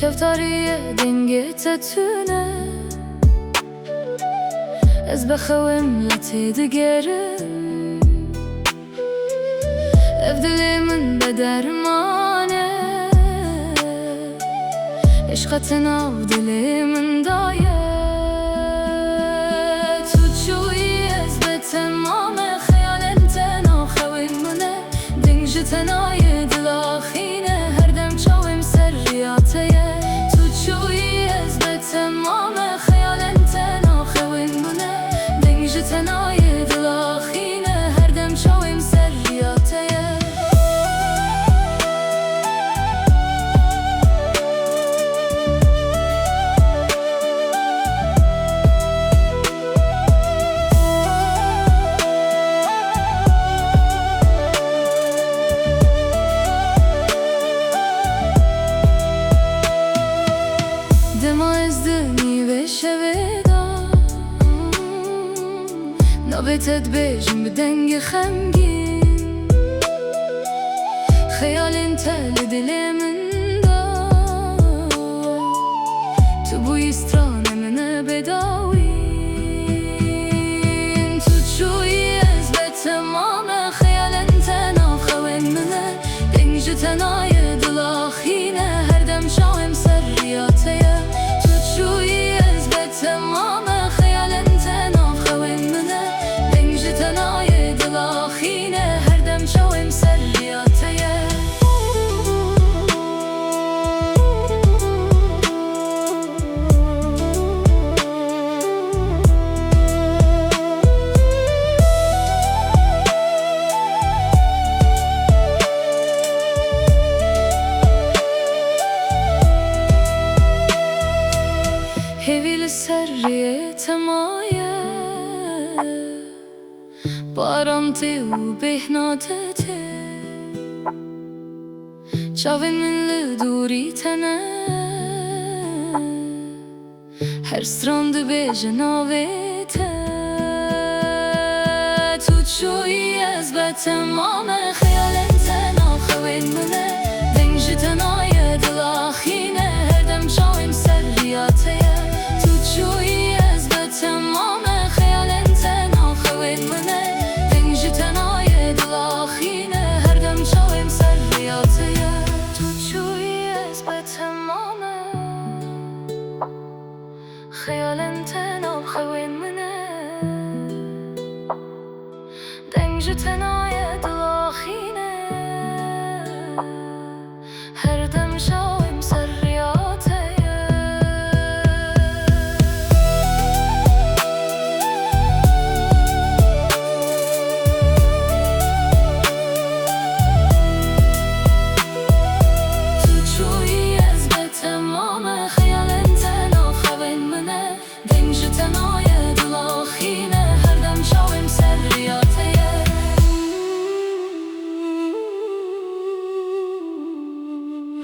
کفتاری دنگی تتونه از بخوام لطی دگرم افدلی من بدرمانه عشقتنا و دلی من دایه تو چویی از به تمام خیال انتنا خوین منه دنج تنای دل آخینه هر دم چاویم سریاته تو چویی از به تمام خیال انتنا خوین منه دنج تنای دل آخینه هر دم چاویم سریاته نابتت بجم بدنگ خمگین خیال انت لدل من دا تو بوی استران منه بداوین تو چویی از به تمام خیال انت ناخوین منه دنج تنای دل آخینه هر دم شاوم سریاته تو چویی از به تمام خیال انت ناخوین منه تنای دل آخینه هر دم شاوم سریاته هیویل سریت مایه بارمتی و بهناتته چاوین من لدوری تنه هر ستراند بیجه ناویته تو چویی از به تمام خیال انت ناخوین منه دنج تنای دل آخینه هر دم شاویم سریاته تو چویی از به تمام خیال انت ناخوین منه تنای دل آخینه هر دم شاویم سریاته تو چویی از به تمام خیال انت ناخوین منه دنج تنای